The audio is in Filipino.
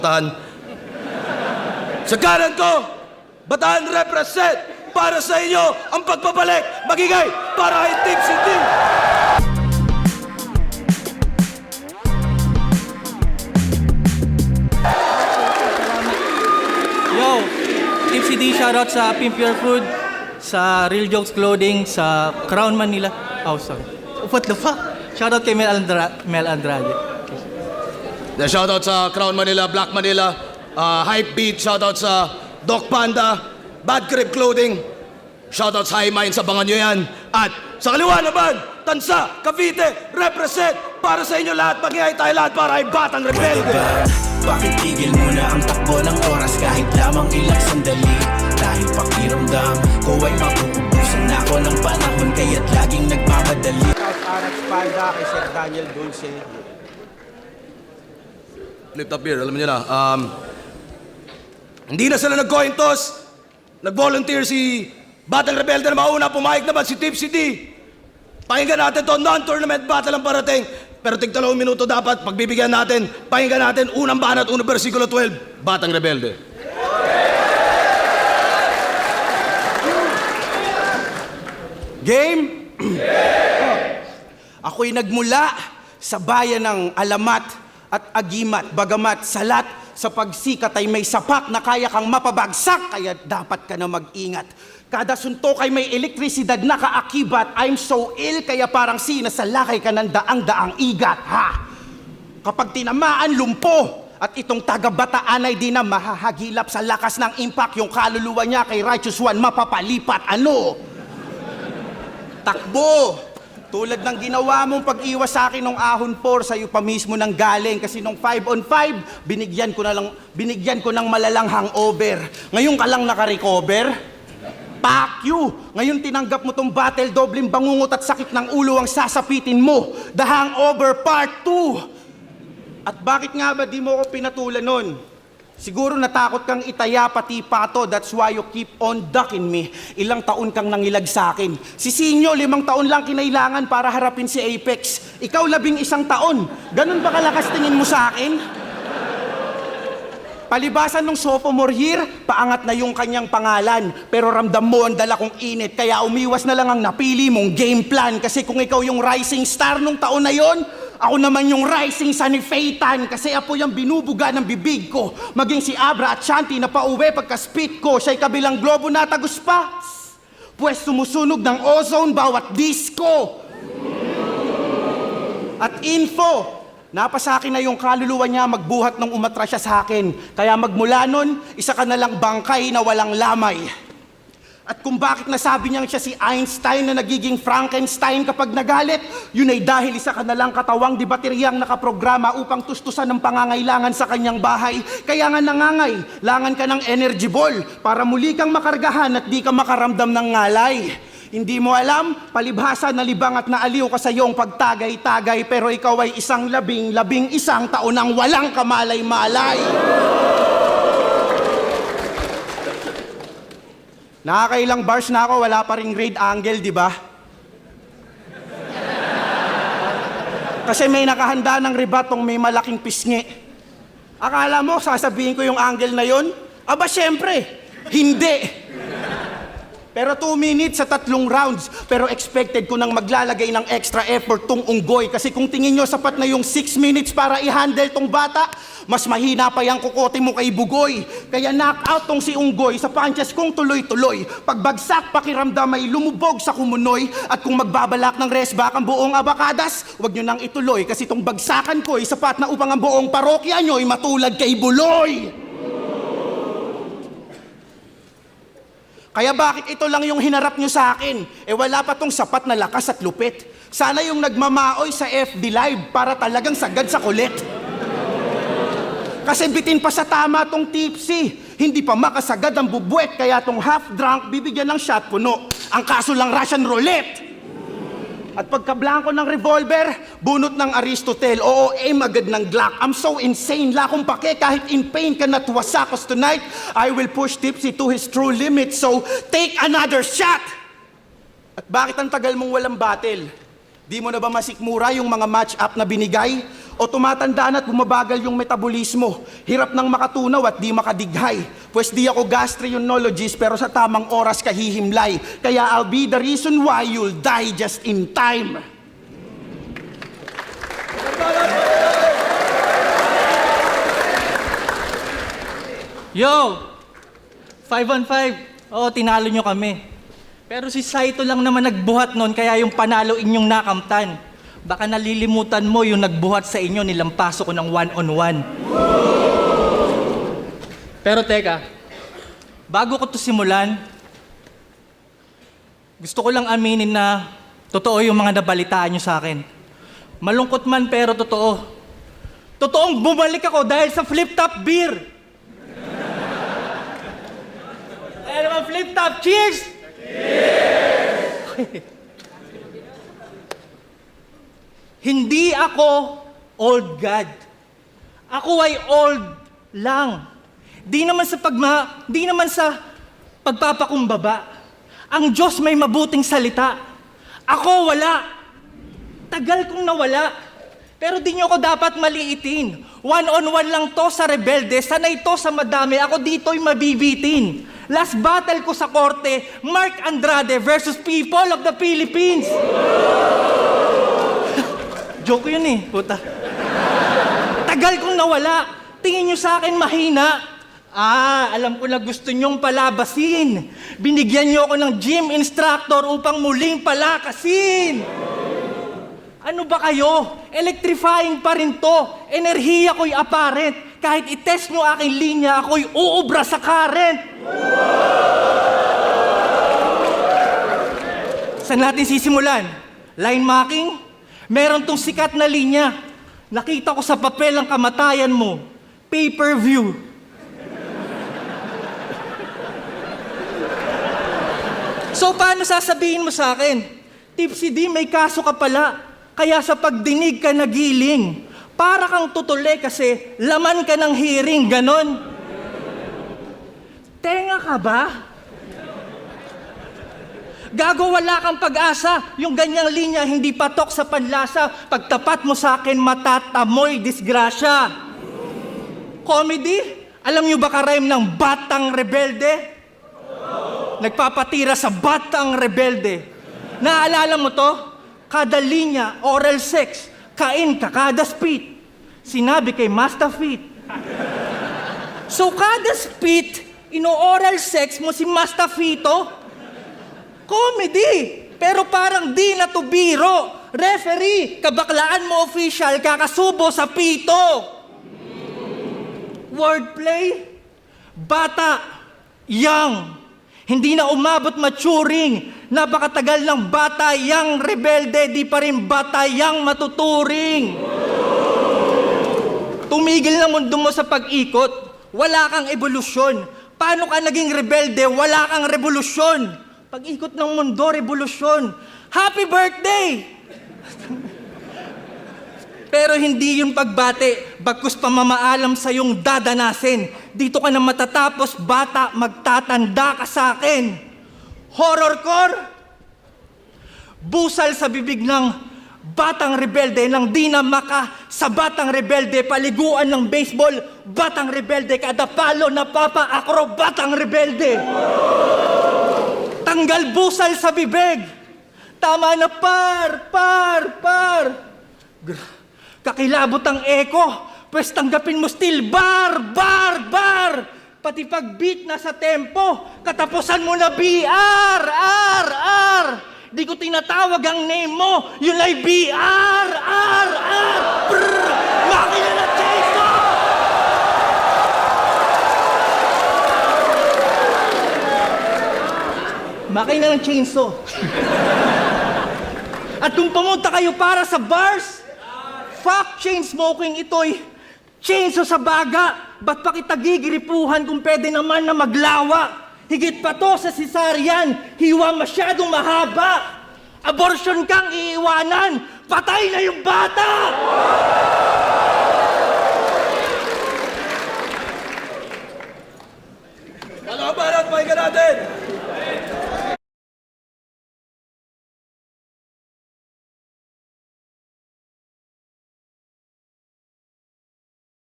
Bataan. Sa kanan ko, Bataan represent para sa inyo ang pagpapalik, magigay para kay Team CD. Yo, Team CD, shoutout sa Pimp Your Food, sa Real Jokes Clothing, sa Crown Manila. Oh, sorry. What the fuck? Shoutout kay Mel Andrade. Shoutout sa Crown Manila, Black Manila, Hype Beat, shoutout sa Doc Panda, Bad Grip Clothing, shoutout sa High Minds, abangan nyo yan. At sa kaliwa naman, Tansa, Cavite, represent para sa inyo lahat, magigay tayo lahat para ay Batang Rebelde. Bakit tigil muna ang takbo ng oras kahit lamang ilang sandali? Dahil pakiramdam ko ay mapupubusan na ako ng panahon kaya't laging nagmamadali. Alex Panda kay Sir Daniel Dulce. Flip top beer, alam niyo na. Hindi na sila nag-coin toss. Nag-volunteer si Batang Rebelde na mauna, pumayag naman si Tip CD. Pakinggan natin to, non-tournament battle ang parating. Pero tig 2 minuto dapat, pagbibigyan natin, pakinggan natin unang banat, unang versikulo 12, Batang Rebelde. Game? Ako'y nagmula sa bayan ng Alamat at Agimat, bagamat salat sa pagsikat ay may sapak na kaya kang mapabagsak, kaya dapat ka na mag-ingat. Kada suntok ay may elektrisidad na kaakibat. I'm so ill, kaya parang sinasalakay ka ng daang-daang igat, ha? Kapag tinamaan, lumpo. At itong taga-Bataan ay di na mahahagilap sa lakas ng impact. Yung kaluluwa niya kay Righteous One mapapalipat. Ano? Takbo! Tulad ng ginawa mong pag-iwas sa akin ng ahon 4, sa'yo pa mismo nang galing. Kasi nung 5-on-5, binigyan ko ng malalang hangover. Ngayon ka lang naka-recover? Fuck you! Ngayon tinanggap mo tong battle, dobleng bangungot at sakit ng ulo ang sasapitin mo. The Hangover Part 2! At bakit nga ba di mo ko pinatulan nun? Siguro natakot kang itaya pati pato, that's why you keep on ducking me. Ilang taon kang nangilag sa akin. Si Sinyo, 5 taon lang kinailangan para harapin si Apex. Ikaw 11 taon. Ganun ba kalakas tingin mo sa akin? Palibasan ng sophomore year, paangat na yung kanyang pangalan. Pero ramdam mo ang dala kong init, kaya umiwas na lang ang napili mong game plan. Kasi kung ikaw yung rising star nung taon na yon, ako naman yung rising sun ni Phaeton, kasi apo yung binubuga ng bibig ko. Maging si Abra at Shanti na pauwi pagka-spit ko, siya'y kabilang globo na tagus pa. Pwes sumusunog ng ozone bawat disco. At info, napasa akin na yung kaluluwa niya magbuhat nung umatra siya sa akin. Kaya magmula nun, isa ka na lang bangkay na walang lamay. At kung bakit nasabi niyang siya si Einstein na nagiging Frankenstein kapag nagalit, yun ay dahil isa ka na lang katawang di bateryang nakaprograma upang tustusan ng pangangailangan sa kanyang bahay. Kaya nga nangangailangan ka ng energy ball para muli kang makargahan at di ka makaramdam ng ngalay. Hindi mo alam, palibhasa na libang at naaliw ka sa iyong pagtagay-tagay, pero ikaw ay isang labing taon ang walang kamalay-malay. Nakakailang bars na ako, wala pa ring grade angle, di ba? Kasi may nakahanda ng ribatong may malaking pisngi. Akala mo, sasabihin ko yung angle na yon? Aba, syempre, hindi. Pero 2 minutes sa 3 rounds. Pero expected ko nang maglalagay ng extra effort tong unggoy. Kasi kung tingin nyo sapat na yung 6 minutes para i-handle tong bata, mas mahina pa yung kukote mo kay Bugoy. Kaya knock-out tong si unggoy sa punches kong tuloy-tuloy. Pagbagsak, pakiramdam ay lumubog sa kumunoy. At kung magbabalak ng rest back ang buong abakadas, wag nyo nang ituloy. Kasi tong bagsakan ko'y sapat na upang ang buong parokya nyo'y matulad kay Buloy. Kaya bakit ito lang yung hinarap nyo sa akin? Eh wala pa tong sapat na lakas at lupit. Sana yung nagmamaoy sa FB Live para talagang sagad sa kulit. Kasi bitin pa sa tama tong tipsy. Hindi pa makasagad ang bubuet, kaya tong half drunk bibigyan ng shot puno. Ang kaso lang Russian roulette. At pagkablangko ng revolver, bunot ng Aristotle, oo, aim agad ng Glock. I'm so insane, lakong pake, kahit in pain ka natwasakos tonight, I will push Tipsy to his true limit, so take another shot! At bakit ang tagal mong walang battle? Di mo na ba masikmura yung mga match-up na binigay? O tumatanda na at bumabagal yung metabolismo? Hirap nang makatunaw at di makadighay. Pwes di ako gastroenterologist pero sa tamang oras kahihimlay. Kaya I'll be the reason why you'll die just in time. Yo! 5-on-5. Oo, tinalo nyo kami. Pero si Saito lang naman nagbuhat nun, kaya yung panalo inyong nakamtan. Baka nalilimutan mo yung nagbuhat sa inyo, nilampaso ko ng 1-on-1. Pero teka, bago ko to simulan, gusto ko lang aminin na totoo yung mga nabalitaan nyo sa akin. Malungkot man pero totoo. Totoong bumalik ako dahil sa flip-top beer. Ano naman flip-top? Cheers! Hindi ako old God. Ako ay old lang. Di naman sa pagpapakumbaba. Ang Diyos may mabuting salita. Ako wala. Tagal kong nawala. Pero di nyo ako dapat maliitin. 1-on-1 lang to sa rebelde. Sanay to sa madami. Ako dito'y mabibitin. Last battle ko sa korte, Mark Andrade versus People of the Philippines. Joke yun eh, puta. Tagal kong nawala. Tingin nyo sa akin mahina. Alam ko na gusto nyong palabasin. Binigyan nyo ako ng gym instructor upang muling palakasin. Ano ba kayo? Electrifying pa rin to. Enerhiya ko'y apparent. Kahit itest nyo aking linya, ako'y uubra sa current. Saan natin sisimulan? Line marking? Meron tong sikat na linya. Nakita ko sa papel ang kamatayan mo. Pay-per-view. So, paano sasabihin mo sa akin? Tipsy D, may kaso ka pala. Kaya sa pagdinig ka nagiling. Para kang tutuli kasi laman ka ng hearing, ganon. Tenga ka ba? Gago, wala kang pag-asa. Yung ganyang linya hindi patok sa panlasa. Pagtapat mo sa akin, matatamoy disgrasya. Comedy? Alam nyo ba ka-rhyme ng Batang Rebelde? Nagpapatira sa Batang Rebelde. Naalala mo to? Kada linya, oral sex, kain ka kada spit. Sinabi kay Master Fit. So kada spit, ino-oral sex mo si Master Fito? Comedy! Pero parang di na to biro. Referee, kabaklaan mo official, kakasubo sa pito. Wordplay? Bata, young. Hindi na umabot maturing. Napakatagal ng bata yang rebelde, di pa rin bata yang matuturing. Tumigil na mundo mo sa pag-ikot. Wala kang evolusyon. Paano ka naging rebelde? Wala kang revolusyon. Pag-ikot ng mundo, revolusyon. Happy birthday! Pero hindi yung pagbate, bagkus pamamaalam sa iyong dadanasin. Dito ka na matatapos, bata, magtatanda ka sa akin. Horrorcore? Busal sa bibig ng batang rebelde nang di na maka sa batang rebelde, paliguan ng baseball, batang rebelde, kada palo na papa akro, batang rebelde. Tanggal busal sa bibig. Tama na par. Kakilabot ang echo, pwes tanggapin mo still bar. Pati pag beat na sa tempo, katapusan mo na BR, R. Di ko tinatawag ang name mo, yun ay BR, R. Brr, makina na chainsaw! Makina ng chainsaw. At kung pumunta kayo para sa bars, fuck chain smoking, ito'y chainsaw sa baga. Ba't pa kita gigiripuhan kung pwede naman na maglawa? Higit pa to sa cesarean, hiwa masyadong mahaba. Abortion kang iiwanan, patay na yung bata!